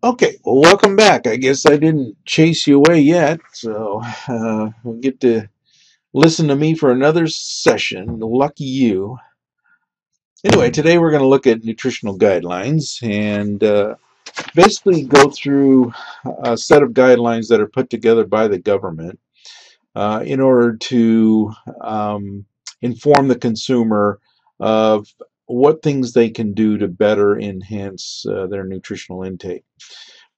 Okay, well, welcome back. I guess I didn't chase you away yet, so we'll get to listen to me for another session. Lucky you. Anyway, today we're going to look at nutritional guidelines and basically go through a set of guidelines that are put together by the government in order to inform the consumer of what things they can do to better enhance their nutritional intake.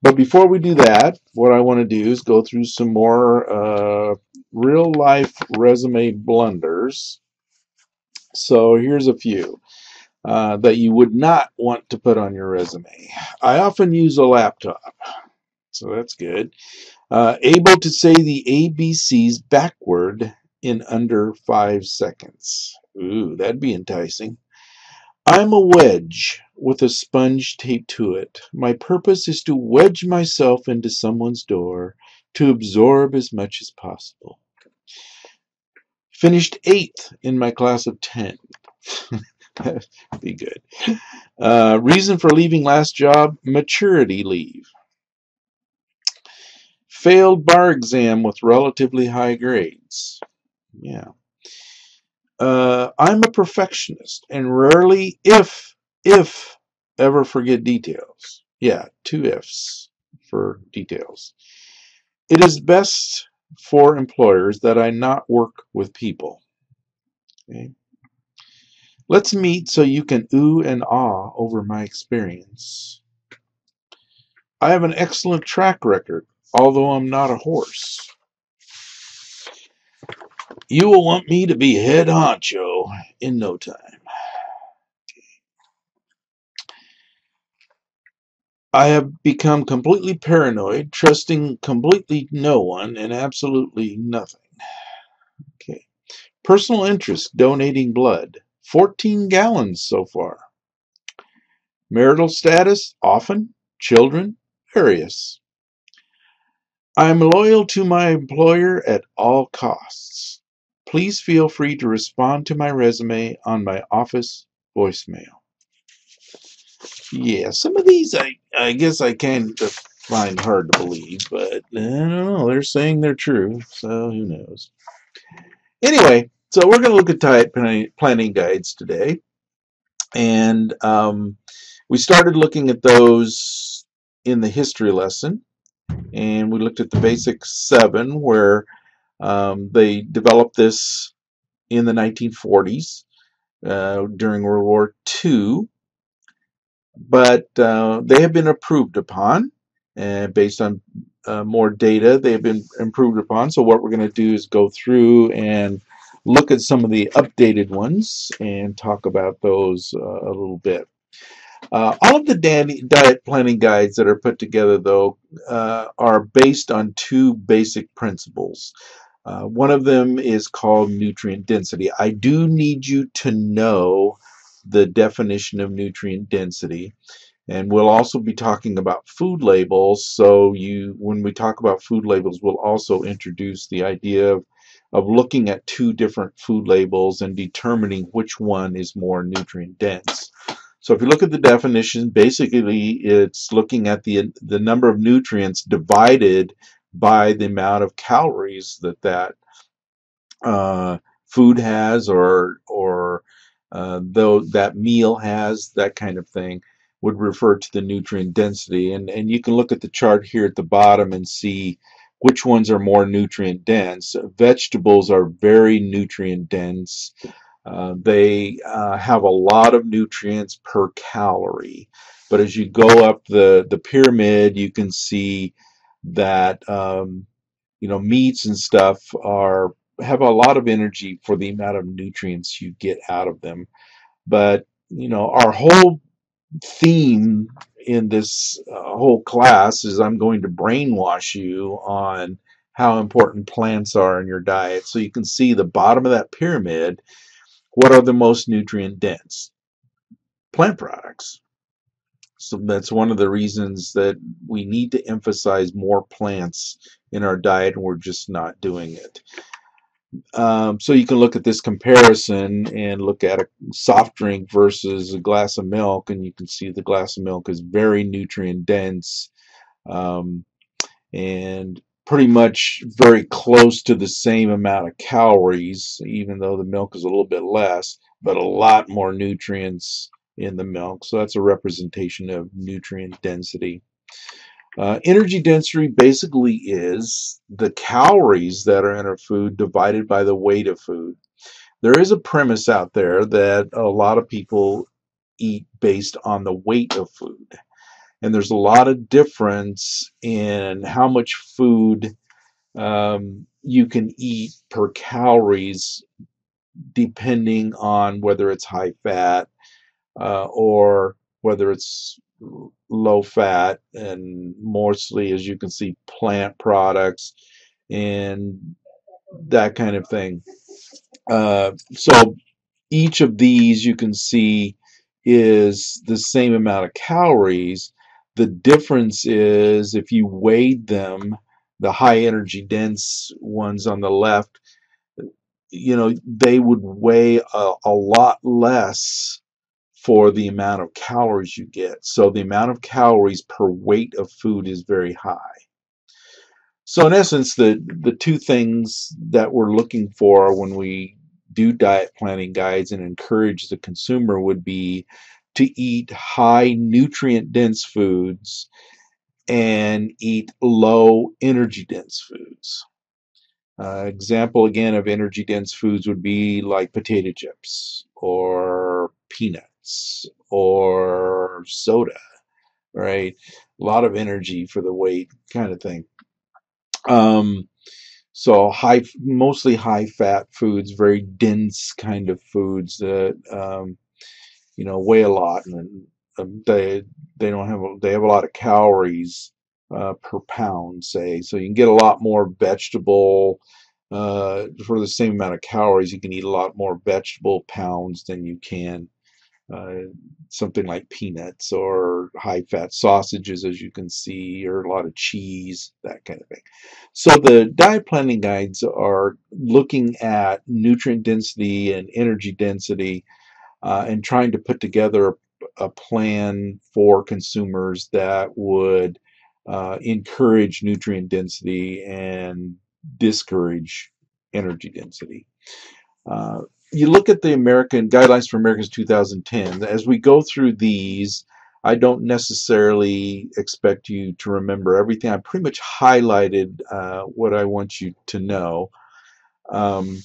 But before we do that, what I want to do is go through some more real life resume blunders. So here's a few that you would not want to put on your resume. I often use a laptop, so that's good. Able to say the ABCs backward in under 5 seconds. Ooh, that'd be enticing. I'm a wedge with a sponge taped to it. My purpose is to wedge myself into someone's door to absorb as much as possible. Finished 8th in my class of 10. Be good. Reason for leaving last job, maturity leave. Failed bar exam with relatively high grades. Yeah. I'm a perfectionist and rarely, if ever, forget details. Yeah, 2 ifs for details. It is best for employers that I not work with people. Okay. Let's meet so you can ooh and ah over my experience. I have an excellent track record, although I'm not a horse. You will want me to be head honcho in no time. I have become completely paranoid, trusting completely no one and absolutely nothing. Okay. Personal interest, donating blood. 14 gallons so far. Marital status, often. Children, various. I am loyal to my employer at all costs. Please feel free to respond to my resume on my office voicemail. Yeah, some of these I guess I kind of find hard to believe, but I don't know. They're saying they're true, so who knows. Anyway, so we're going to look at diet planning guides today, and we started looking at those in the history lesson, and we looked at the basic 7 where they developed this in the 1940s during World War II, but they have been improved upon, and based on more data, they have been improved upon. So what we're going to do is go through and look at some of the updated ones and talk about those a little bit. All of the diet planning guides that are put together, though, are based on 2 basic principles. One of them is called nutrient density. I do need you to know the definition of nutrient density. And we'll also be talking about food labels. So when we talk about food labels, we'll also introduce the idea of looking at 2 different food labels and determining which one is more nutrient dense. So if you look at the definition, basically it's looking at the number of nutrients divided by the amount of calories that food has, or though that meal has, that kind of thing would refer to the nutrient density. And you can look at the chart here at the bottom and see which ones are more nutrient dense. Vegetables are very nutrient dense. They have a lot of nutrients per calorie. But as you go up the pyramid, you can see that meats and stuff have a lot of energy for the amount of nutrients you get out of them. But our whole theme in this whole class is I'm going to brainwash you on how important plants are in your diet. So you can see the bottom of that pyramid. What are the most nutrient dense? Plant products. So that's one of the reasons that we need to emphasize more plants in our diet, and we're just not doing it. So you can look at this comparison and look at a soft drink versus a glass of milk, and you can see the glass of milk is very nutrient dense. um, and pretty much very close to the same amount of calories, even though the milk is a little bit less, but a lot more nutrients in the milk. So that's a representation of nutrient density. Energy density basically is the calories that are in our food divided by the weight of food. There is a premise out there that a lot of people eat based on the weight of food. And there's a lot of difference in how much food you can eat per calories depending on whether it's high fat or whether it's low fat, and mostly, as you can see, plant products and that kind of thing. So each of these you can see is the same amount of calories. The difference is if you weighed them, the high energy dense ones on the left, they would weigh a lot less for the amount of calories you get. So the amount of calories per weight of food is very high. So in essence, the two things that we're looking for when we do diet planning guides and encourage the consumer would be to eat high nutrient dense foods and eat low energy dense foods. Example again of energy dense foods would be like potato chips or peanuts or soda, right? A lot of energy for the weight kind of thing. So mostly high fat foods, very dense kind of foods that weigh a lot, and they don't have they have a lot of calories per pound, say. So you can get a lot more vegetable for the same amount of calories. You can eat a lot more vegetable pounds than you can uh, something like peanuts or high fat sausages, as you can see, or a lot of cheese, that kind of thing. So the diet planning guides are looking at nutrient density and energy density and trying to put together a plan for consumers that would encourage nutrient density and discourage energy density. Uh, you look at the American Guidelines for Americans 2010. As we go through these, I don't necessarily expect you to remember everything. I pretty much highlighted what I want you to know. Um,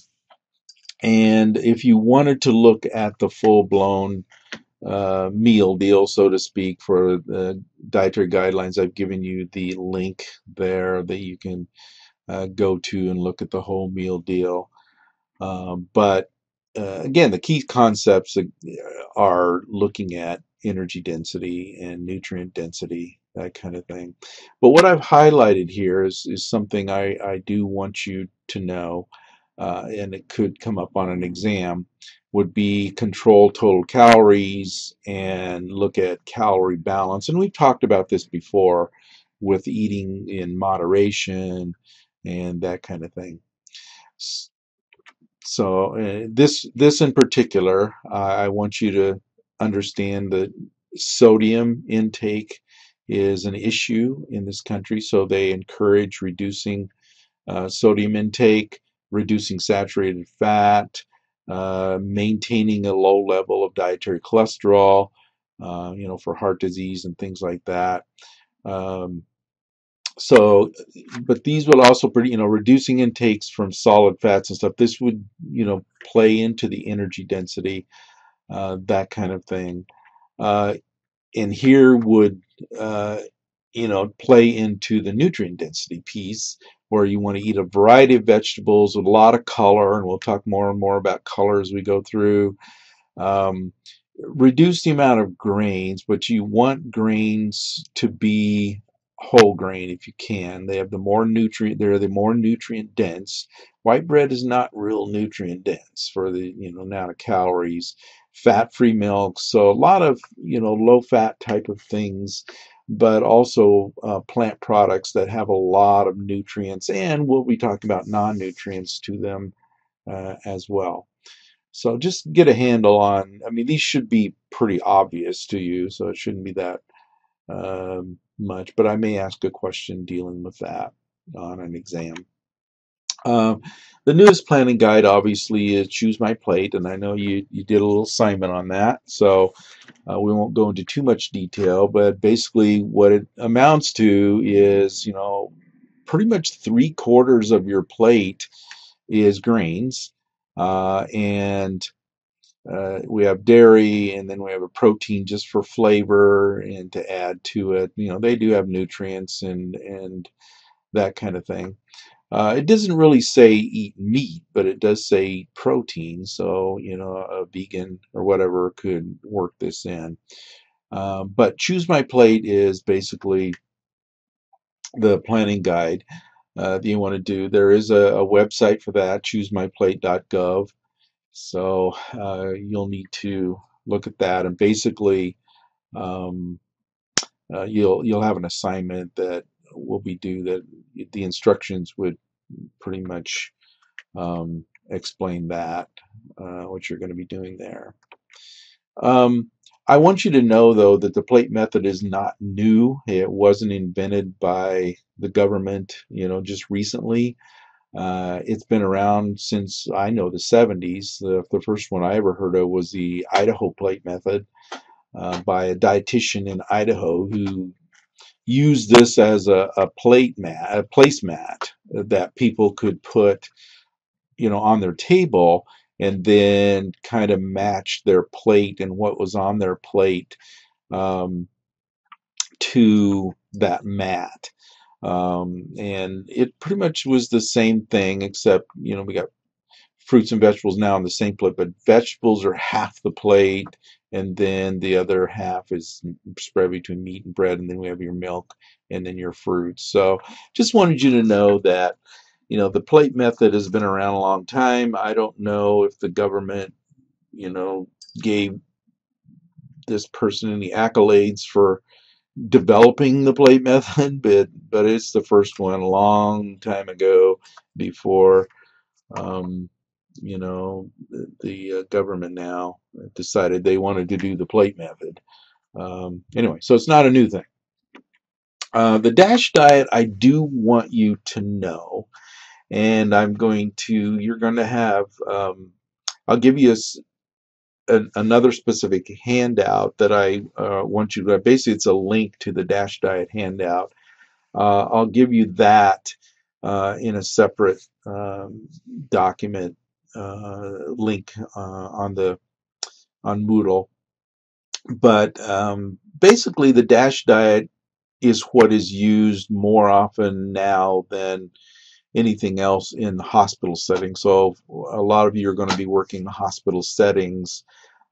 and if you wanted to look at the full-blown meal deal, so to speak, for the dietary guidelines, I've given you the link there that you can go to and look at the whole meal deal. But again, the key concepts are looking at energy density and nutrient density, that kind of thing. But what I've highlighted here is something I do want you to know, and it could come up on an exam, would be control total calories and look at calorie balance. And we've talked about this before with eating in moderation and that kind of thing. So this in particular, I want you to understand that sodium intake is an issue in this country. So they encourage reducing sodium intake, reducing saturated fat, maintaining a low level of dietary cholesterol, for heart disease and things like that. Um, so, but these will also reducing intakes from solid fats and stuff. This would, play into the energy density, that kind of thing. Uh, and here would, play into the nutrient density piece, where you want to eat a variety of vegetables with a lot of color, and we'll talk more and more about color as we go through. Um, Reduce the amount of grains, but you want grains to be whole grain if you can. They have they're the more nutrient dense. White bread is not real nutrient dense for the amount of calories. Fat-free milk, so a lot of low fat type of things, but also plant products that have a lot of nutrients, and we'll be talking about non-nutrients to them as well. So just get a handle on, I mean, these should be pretty obvious to you, so it shouldn't be that much, but I may ask a question dealing with that on an exam. Um, the newest planning guide obviously is Choose My Plate, and I know you did a little assignment on that, so we won't go into too much detail, but basically what it amounts to is, pretty much 3/4 of your plate is grains, and we have dairy, and then we have a protein just for flavor and to add to it. They do have nutrients and that kind of thing. It doesn't really say eat meat, but it does say eat protein. So, a vegan or whatever could work this in. But Choose My Plate is basically the planning guide that you want to do. There is a website for that, choosemyplate.gov. So you'll need to look at that, and basically um, you'll have an assignment that will be due that the instructions would pretty much explain that what you're going to be doing there. I want you to know, though, that the plate method is not new. It wasn't invented by the government, just recently. It's been around since I know the 70s. The first one I ever heard of was the Idaho plate method by a dietitian in Idaho who used this as a placemat that people could put, on their table and then kind of match their plate and what was on their plate um, to that mat. And it pretty much was the same thing, except, we got fruits and vegetables now on the same plate, but vegetables are half the plate, and then the other half is spread between meat and bread, and then we have your milk and then your fruits. So just wanted you to know that, the plate method has been around a long time. I don't know if the government, gave this person any accolades for developing the plate method, but it's the first one a long time ago before um, the government now decided they wanted to do the plate method. Anyway, so it's not a new thing. The DASH diet, I do want you to know, and you're going to have, I'll give you another specific handout that I want you to, basically it's a link to the DASH diet handout. I'll give you that in a separate document link on Moodle. But basically, the DASH diet is what is used more often now than anything else in the hospital setting. So a lot of you are going to be working in hospital settings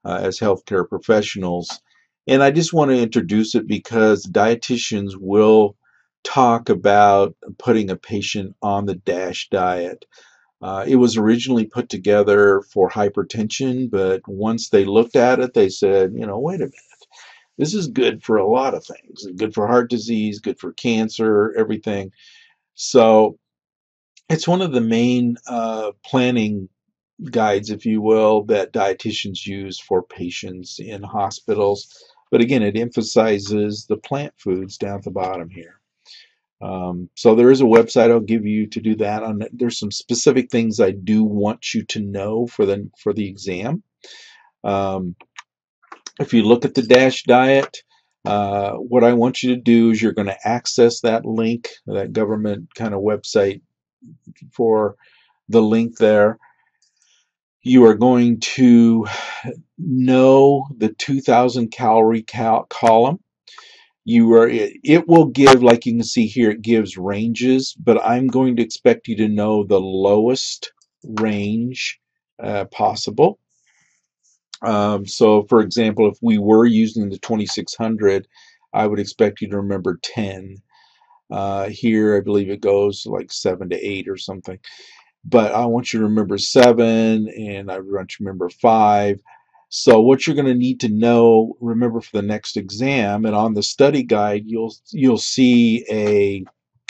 as healthcare professionals. And I just want to introduce it because dietitians will talk about putting a patient on the DASH diet. It was originally put together for hypertension, but once they looked at it, they said, wait a minute, this is good for a lot of things. Good for heart disease, good for cancer, everything. So it's one of the main planning guides, if you will, that dietitians use for patients in hospitals. But again, it emphasizes the plant foods down at the bottom here. So there is a website I'll give you to do that. There's some specific things I do want you to know for the exam. If you look at the DASH diet, what I want you to do is you're going to access that link, that government kind of website for the link there. You are going to know the 2,000 calorie column. It will give, like you can see here, it gives ranges, but I'm going to expect you to know the lowest range possible. So for example, if we were using the 2600, I would expect you to remember 10. Here, I believe it goes like 7 to 8 or something. But I want you to remember 7, and I want you to remember 5. So what you're going to need to remember for the next exam, and on the study guide, you'll see a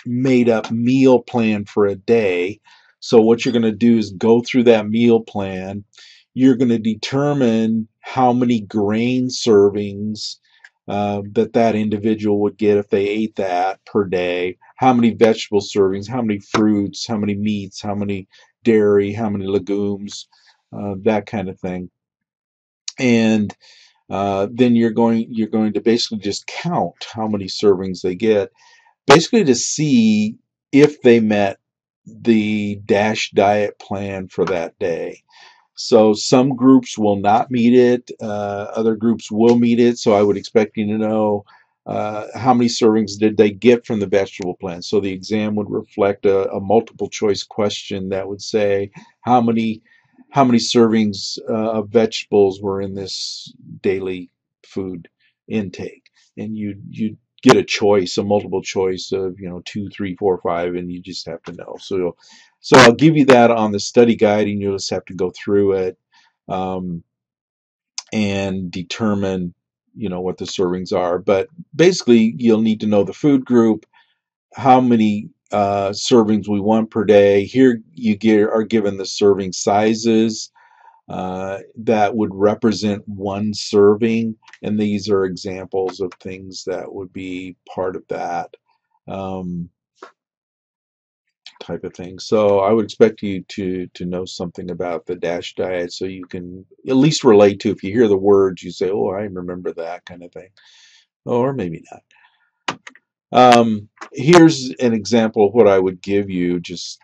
made-up meal plan for a day. So what you're going to do is go through that meal plan. You're going to determine how many grain servings that individual would get if they ate that per day, how many vegetable servings, how many fruits, how many meats, how many dairy, how many legumes, that kind of thing. And then you're going to basically just count how many servings they get, basically to see if they met the DASH diet plan for that day. So some groups will not meet it, other groups will meet it. So I would expect you to know how many servings did they get from the vegetable plan. So the exam would reflect a multiple choice question that would say how many servings of vegetables were in this daily food intake, and you get a choice, a multiple choice of 2, 3, 4, 5, and you just have to know. So I'll give you that on the study guide, and you'll just have to go through it um, and determine, what the servings are. But basically, you'll need to know the food group, how many servings we want per day. Here are given the serving sizes that would represent one serving, and these are examples of things that would be part of that. Type of thing. So I would expect you to know something about the DASH diet, so you can at least relate to, if you hear the words, you say, "Oh, I remember that," kind of thing, or maybe not. Here's an example of what I would give you, just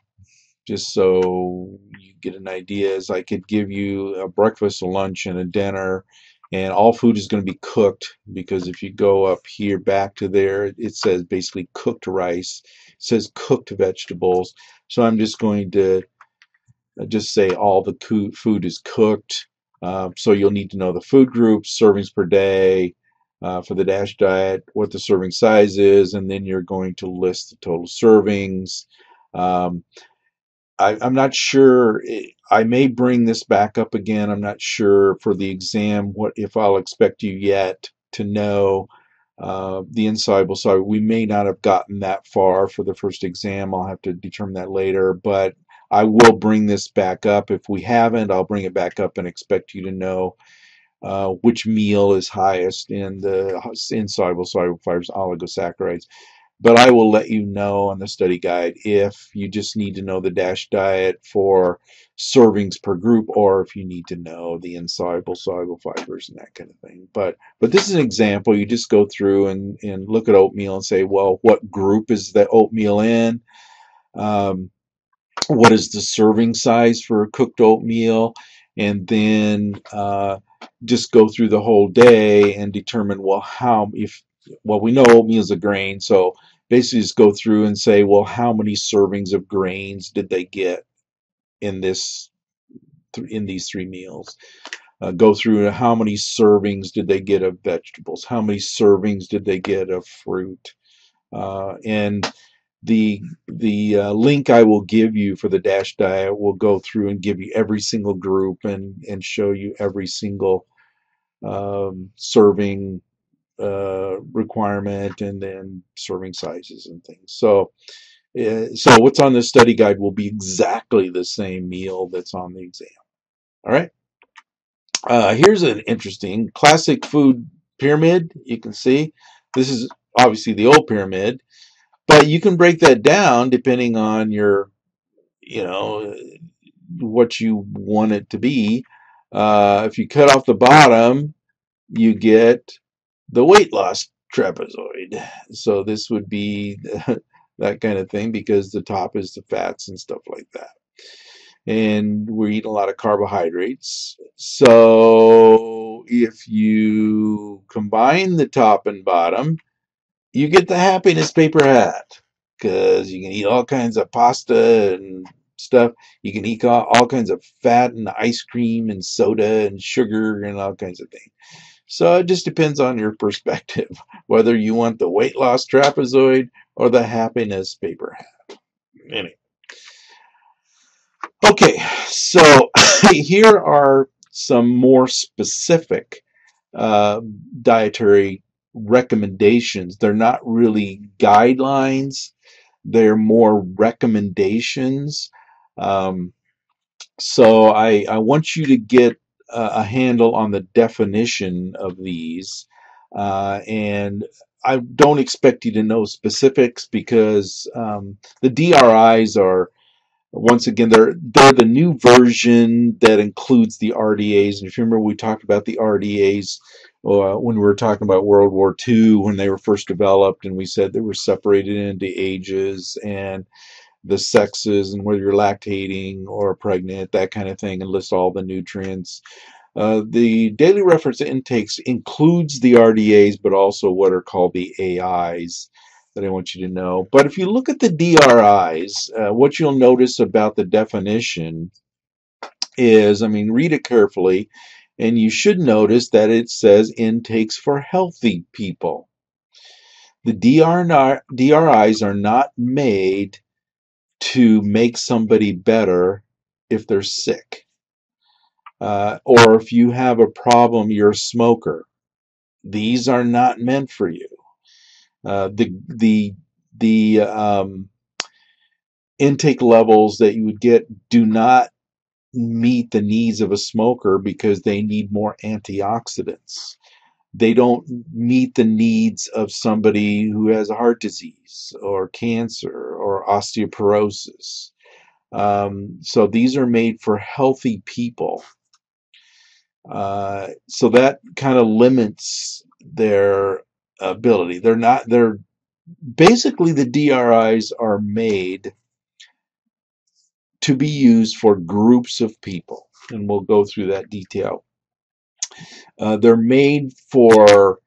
so you get an idea. Is I could give you a breakfast, a lunch, and a dinner, and all food is going to be cooked, because if you go up here back to there, it says basically cooked rice. It says cooked vegetables. So I'm just going to just say all the food is cooked. So you'll need to know the food groups, servings per day for the DASH diet, what the serving size is, and then you're going to list the total servings. Um, I'm not sure. I may bring this back up again. I'm not sure for the exam what if I'll expect you yet to know the insoluble solute. We may not have gotten that far for the first exam. I'll have to determine that later, but I will bring this back up. If we haven't, I'll bring it back up and expect you to know which meal is highest in the insoluble soluble fibers, oligosaccharides. But I will let you know on the study guide if you just need to know the DASH diet for servings per group, or if you need to know the insoluble soluble fibers and that kind of thing. But this is an example. You just go through and look at oatmeal and say, well, what group is the oatmeal in? What is the serving size for cooked oatmeal? And then just go through the whole day and determine, well, we know oatmeal is a grain, so basically just go through and say, well, how many servings of grains did they get in these 3 meals? Go through how many servings did they get of vegetables? How many servings did they get of fruit? And the link I will give you for the DASH diet will go through and give you every single group and show you every single serving requirement, and then serving sizes and things. So what's on the study guide will be exactly the same meal that's on the exam. All right. Here's an interesting classic food pyramid. You can see this is obviously the old pyramid, but you can break that down depending on your, what you want it to be. If you cut off the bottom, you get the weight loss trapezoid. So this would be that kind of thing, because the top is the fats and stuff like that. And we're eating a lot of carbohydrates. So if you combine the top and bottom, you get the happiness paper hat, because you can eat all kinds of pasta and stuff. You can eat all kinds of fat and ice cream and soda and sugar and all kinds of things. So it just depends on your perspective, whether you want the weight loss trapezoid or the happiness paper hat. Anyway. Okay, so here are some more specific dietary recommendations. They're not really guidelines, they're more recommendations. So I want you to get a handle on the definition of these. And I don't expect you to know specifics because the DRIs are, once again, they're the new version that includes the RDAs. And if you remember, we talked about the RDAs when we were talking about World War II, when they were first developed, and we said they were separated into ages and the sexes and whether you're lactating or pregnant, that kind of thing, and list all the nutrients. The daily reference intakes includes the RDAs, but also what are called the AIs that I want you to know. But if you look at the DRIs, what you'll notice about the definition is, I mean, read it carefully, and you should notice that it says intakes for healthy people. The DRIs are not made to make somebody better if they're sick. Or if you have a problem, you're a smoker. These are not meant for you. The intake levels that you would get do not meet the needs of a smoker because they need more antioxidants. They don't meet the needs of somebody who has a heart disease or cancer or osteoporosis. So these are made for healthy people. So that kind of limits their ability. They're basically, the DRIs are made to be used for groups of people, and we'll go through that detail. They're made for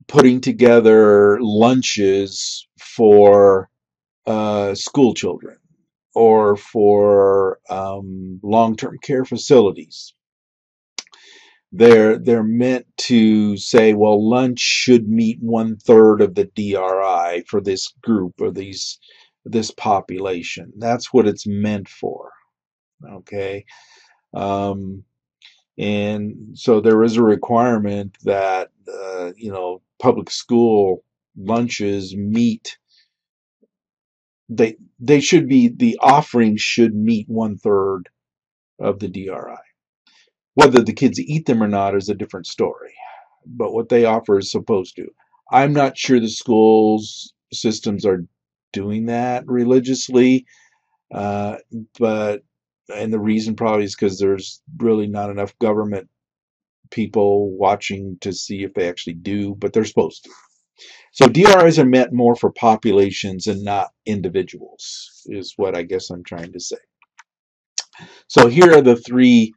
putting together lunches for school children or for long-term care facilities. They're meant to say, well, lunch should meet 1/3 of the DRI for this group or this population. That's what it's meant for. Okay. And so there is a requirement that public school lunches meet. They should be, the offerings should meet 1/3 of the DRI. Whether the kids eat them or not is a different story, but what they offer is supposed to. I'm not sure the schools systems are doing that religiously, but and the reason probably is because there's really not enough government people watching to see if they actually do, but they're supposed to. So DRIs are meant more for populations and not individuals, is what I guess I'm trying to say. So here are the three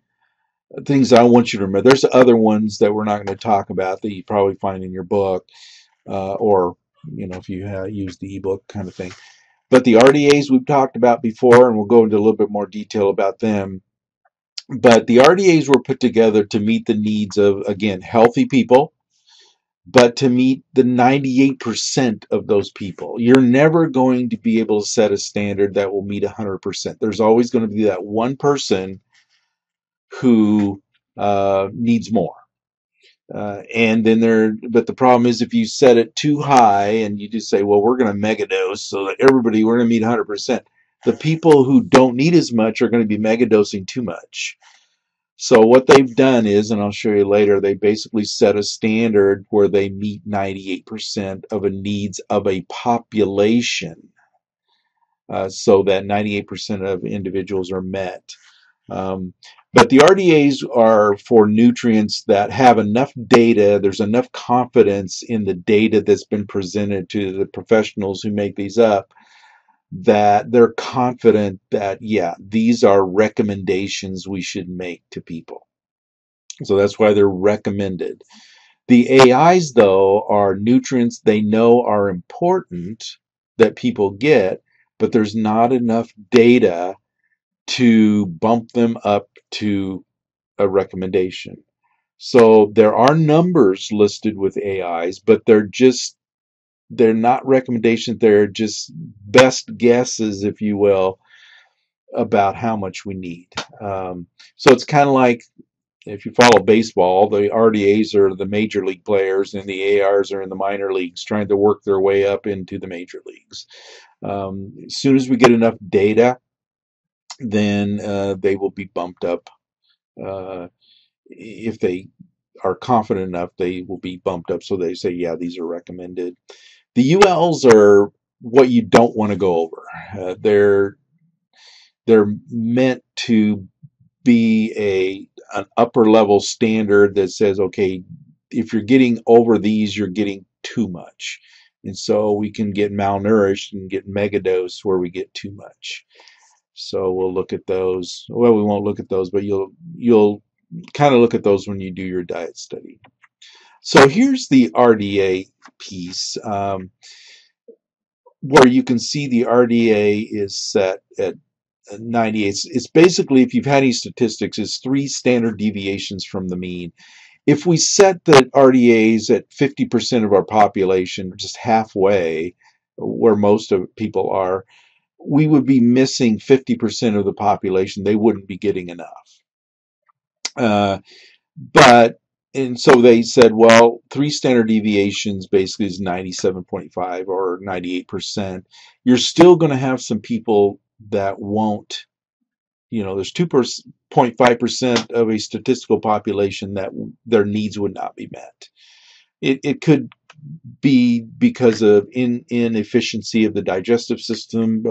things I want you to remember. There's other ones that we're not going to talk about that you probably find in your book, or if you use the ebook kind of thing. But the RDAs we've talked about before, and we'll go into a little bit more detail about them. But the RDAs were put together to meet the needs of, again, healthy people, but to meet the 98% of those people. You're never going to be able to set a standard that will meet 100%. There's always going to be that one person who needs more. And then but the problem is if you set it too high and you just say, well, we're going to megadose so that we're going to meet 100%. The people who don't need as much are going to be megadosing too much. So what they've done is, and I'll show you later, they basically set a standard where they meet 98% of the needs of a population, so that 98% of individuals are met. But the RDAs are for nutrients that have enough data, there's enough confidence in the data that's been presented to the professionals who make these up, that they're confident that, yeah, these are recommendations we should make to people. So that's why they're recommended. The AIs, though, are nutrients they know are important that people get, but there's not enough data to bump them up to a recommendation. So there are numbers listed with AIs, but they're not recommendations. They're just best guesses, if you will, about how much we need. So it's kind of like, if you follow baseball, the RDAs are the major league players and the ARs are in the minor leagues trying to work their way up into the major leagues. As soon as we get enough data, then they will be bumped up if they are confident enough, they will be bumped up. So they say, yeah, these are recommended. The ULs are what you don't want to go over. They're meant to be an upper level standard that says, okay, if you're getting over these, you're getting too much. And so we can get malnourished and get megadose where we get too much. So we'll look at those. Well, we won't look at those, but you'll kind of look at those when you do your diet study. So here's the RDA piece, where you can see the RDA is set at 98. It's basically, if you've had any statistics, it's 3 standard deviations from the mean. If we set the RDAs at 50% of our population, just halfway where most of people are, we would be missing 50% of the population. They wouldn't be getting enough. And so they said, well, 3 standard deviations basically is 97.5 or 98%. You're still going to have some people that won't, there's 2.5% of a statistical population that their needs would not be met. It could be because of inefficiency of the digestive system,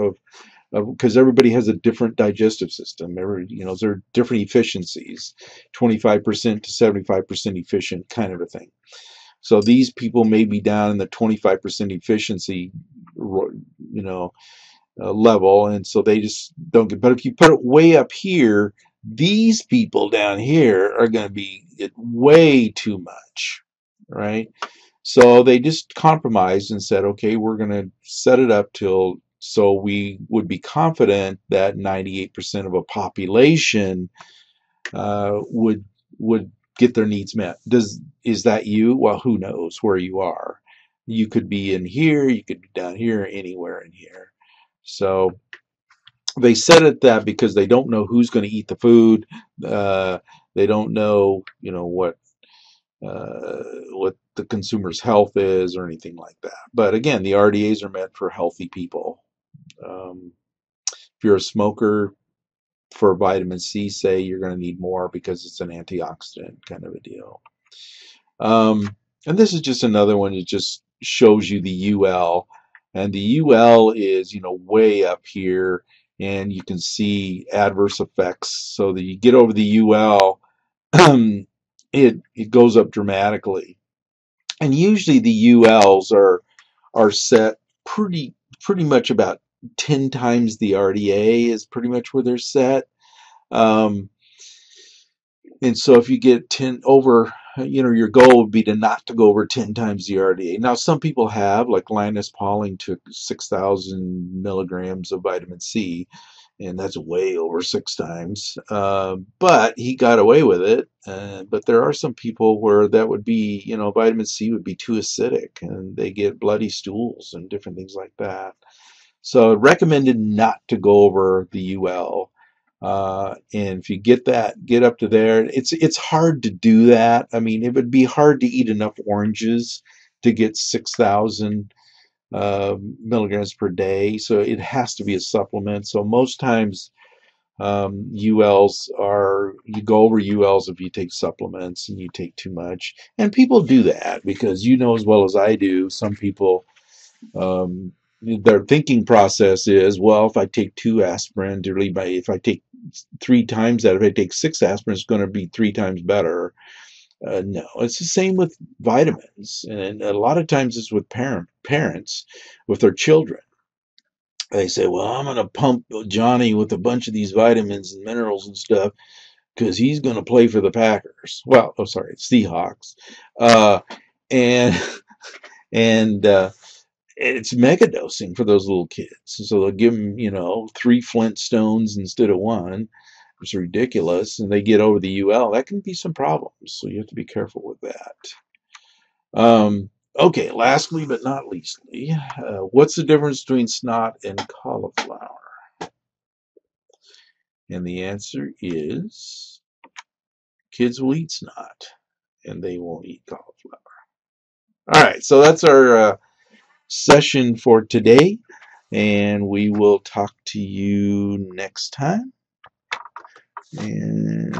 because everybody has a different digestive system. There are different efficiencies, 25% to 75% efficient kind of a thing. So these people may be down in the 25% efficiency, level, and so they just don't get. But if you put it way up here, these people down here are going to be way too much, right? So they just compromised and said, okay, we're going to set it up so we would be confident that 98% of a population would get their needs met. Is that you? Well, who knows where you are? You could be in here, you could be down here, anywhere in here. So they set it that because they don't know who's going to eat the food. They don't know, what the consumer's health is or anything like that. But again, the RDAs are meant for healthy people. If you're a smoker, for vitamin C, say, you're going to need more because it's an antioxidant kind of a deal. And this is just another one that just shows you the UL. And the UL is, way up here, and you can see adverse effects. So that you get over the UL, it goes up dramatically. And usually the ULs are set pretty much about 10 times the RDA is pretty much where they're set. And so if you get 10 over, your goal would be to not to go over 10 times the RDA. Now, some people have, like Linus Pauling took 6,000 milligrams of vitamin C, and that's way over 6 times. But he got away with it. But there are some people where that would be, vitamin C would be too acidic, and they get bloody stools and different things like that. So recommended not to go over the UL. And if you get up to there, it's hard to do that. I mean, it would be hard to eat enough oranges to get 6,000 milligrams per day. So it has to be a supplement. So most times ULs you go over ULs if you take supplements and you take too much. And people do that because as well as I do, some people, their thinking process is, well, if I take 2 aspirin to relieve if I take 3 times that, if I take 6 aspirin, it's going to be 3 times better. No, it's the same with vitamins, and a lot of times it's with parents with their children. They say, well, I'm going to pump Johnny with a bunch of these vitamins and minerals and stuff because he's going to play for the Packers. Well, Seahawks, and it's megadosing for those little kids. So they'll give them, 3 Flintstones instead of 1. It's ridiculous. And they get over the UL. That can be some problems. So you have to be careful with that. Okay, lastly but not leastly, what's the difference between snot and cauliflower? And the answer is kids will eat snot and they won't eat cauliflower. All right, so that's our session for today, and we will talk to you next time. And